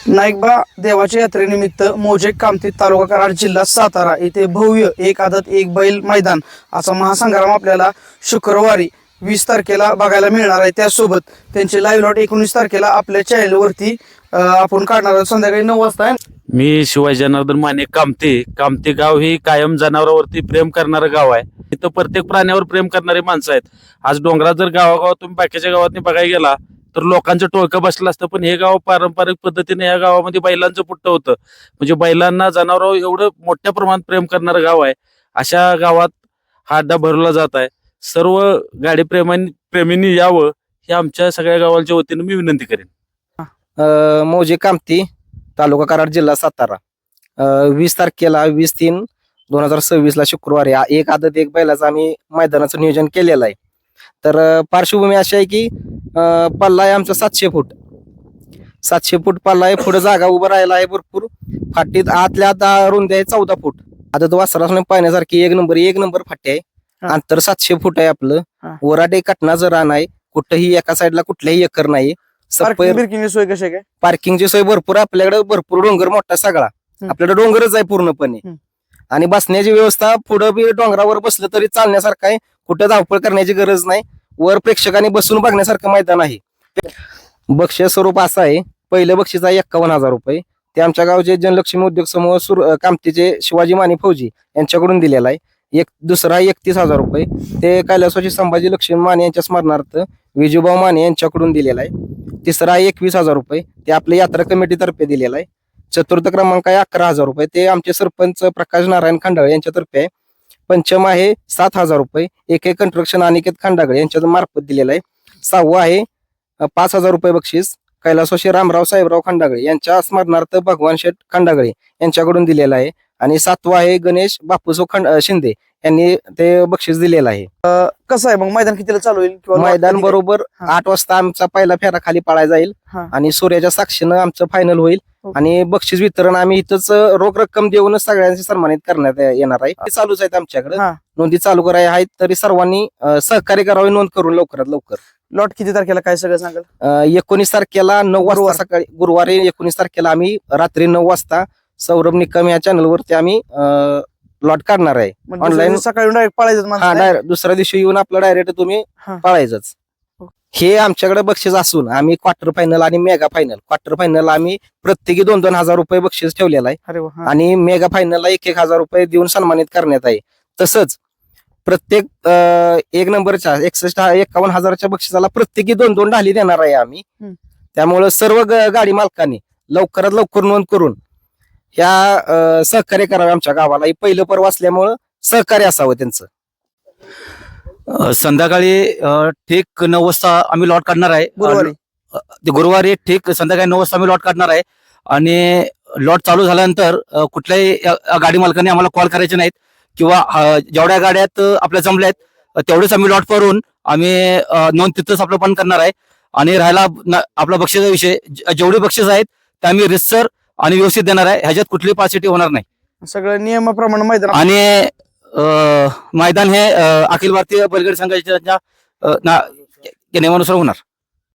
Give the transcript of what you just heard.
नाईकबा देवाच्या यात्रेनिमित्त मोजे कामती तालुका कराड जिल्हा सातारा येथे भव्य एक आदत एक बैल मैदान असा महासंग्राम आपल्याला शुक्रवारी 20 तारखेला बघायला मिळणार आहे। त्यासोबत त्यांचे लाईव्ह लॉट 19 तारखेला आपल्या चॅनलवरती आपण काढणार आहोत संध्याकाळी 9 वाजता। मी शिवाजी जनार्दन माने कामते गाव ही कायम जनावरांवरती प्रेम करणारं गाव आहे। इथं प्रत्येक प्राण्यावर प्रेम करणारी माणसं आहेत। आज डोंगरात जर गावागावात तुम्ही बाकीच्या गावात बघायला गेला तर लोकांचं टोळकं बसलं असतं, पण हे गाव पारंपरिक पद्धतीने या गावामध्ये बैलांचं पुट्ट होतं। म्हणजे बैलांना जनावरांवर एवढं मोठ्या प्रमाणात प्रेम करणारं गाव आहे। अशा गावात हा अड्डा भरवला जात आहे। सर्व गाडी प्रेमींनी यावं हे आमच्या सगळ्या गावांच्या वतीने मी विनंती करेन। मौजे कामती तालुका कराड जिल्हा सातारा 20 तारखेला 20/3/2026 ला शुक्रवारी एक आदत एक बैलाचं आम्ही मैदानाचं नियोजन केलेलं आहे। तर पार्श्वभूमी अशी आहे की पल्ला आहे आमचा 700 फूट पल्ला आहे। पुढे जागा उभं राहायला आहे भरपूर। फाटीत आतल्या आत रुंदी आहे 14 फूट। आदत वासराने पाहण्यासारखी एक नंबर फाटी आहे। अंतर 700 फूट आहे आपलं। वराडे कटनाचं रान आहे। कुठेही एका साईडला कुठल्याही एकर नाही। पार्किंग सोय कशी आहे काय? पार्किंगची सोय भरपूर आपल्याकडे, भरपूर डोंगर मोठा सगळा आपल्याकडे डोंगरच आहे पूर्णपणे। आणि बसण्याची व्यवस्था पुढे बी डोंगरावर बसलं तरी चालण्यासारखं आहे। कुठं धावपळ करण्याची गरज नाही। वर प्रेक्षकांनी बसून बघण्यासारखं मैदान आहे। बक्षीस स्वरूप असं आहे, पहिलं बक्षीस आहे 51,000 रुपये। ते आमच्या गावचे जनलक्ष्मी उद्योग समूह कामतीचे शिवाजी माने फौजी यांच्याकडून दिलेला आहे। दुसरा 31,000 रुपये ते कैलासवासी संभाजी लक्ष्मी माने यांच्या स्मरणार्थ विजूभाऊ माने यांच्याकडून दिलेला आहे। तिसरा 21,000 रुपये ते आपल्या यात्रा कमिटीतर्फे दिलेला आहे। चतुर्थ क्रमांक आहे 11,000 रुपये ते आमचे सरपंच प्रकाश नारायण खंडागळे यांच्यातर्फे आहे। पंचम आहे 7,000 रुपये एक कंस्ट्रक्शन अनिकेत खंडागळे यांच्या मार्फत दिलेला आहे। सहावं आहे 5,000 रुपये बक्षीस कैलासवासी रामराव साहेबराव खंडागळे यांच्या स्मरणार्थ भगवान शेठ खंडागळे यांच्याकडून दिलेला आहे। आणि 7वं आहे गणेश बापूसो शिंदे यांनी ते बक्षीस दिलेलं आहे। कसं आहे मग मैदान कितीला चालू होईल? मैदान बरोबर 8 वाजता आमचा पहिला फेरा खाली पाळायला जाईल आणि सूर्याच्या साक्षीनं आमचं फायनल होईल। आणि बक्षीस वितरण आम्ही इथंच रोख रक्कम देऊनच सगळ्यांची सन्मानित करण्यात येणार आहे। ते चालूच आहेत आमच्याकडे, नोंदी चालू करायच्या आहेत। तरी सर्वांनी सहकार्य करावे नोंद करून लवकरात लवकर। लॉट किती तारखेला काय सगळं सांगाल? 19 तारखेला 9 वाजता सकाळी, गुरुवारी 19 तारखेला आम्ही रात्री 9 वाजता सौरभ निकम या चॅनलवरती आम्ही लॉट काढणार आहे। ऑनलाईन सकाळी डायरेक्ट पाळायचं? दुसऱ्या दिवशी येऊन आपलं डायरेक्ट तुम्ही पाळायचंच। हे आमच्याकडे बक्षीस असून आम्ही क्वार्टर फायनल आणि मेगा फायनल, क्वार्टर फायनल आम्ही प्रत्येकी 2-2 हजार रुपये बक्षीस ठेवलेला आहे। आणि मेगा फायनलला 1-1 रुपये देऊन सन्मानित करण्यात आहे। तसंच प्रत्येक 1 नंबरच्या 51,000च्या बक्षिसाला प्रत्येकी 2-2 ढाली देणार आहे आम्ही। त्यामुळे सर्व गाडी मालकांनी लवकरात लवकर नोंद करून ह्या सहकार्य करावे आमच्या गावाला। हे पहिलं पर्व असल्यामुळं सहकार्य असावं त्यांचं। संध्याकाळी ठीक 9 वाजता आम्ही लॉट काढणार आहे। गुरुवारी ठीक संध्याकाळी 9 वाजता आम्ही लॉट काढणार आहे। आणि लॉट चालू झाल्यानंतर कुठल्याही गाडी मालकांनी आम्हाला कॉल करायचे नाहीत किंवा जेवढ्या गाड्यात आपल्या जमल्या आहेत तेवढेच आम्ही लॉट करून आम्ही नोंद तिथंच आपलं पण करणार आहे। आणि राहायला आपला बक्षिसा विषय जेवढे बक्षीस आहेत ते आम्ही रितसर आणि व्यवस्थित देणार आहे। ह्याच्यात कुठली पासिटी होणार नाही। सगळं नियमाप्रमाणे मैदान। आणि मैदान हे अखिल भारतीय बैलगाडी संघाच्या नियमानुसार होणार।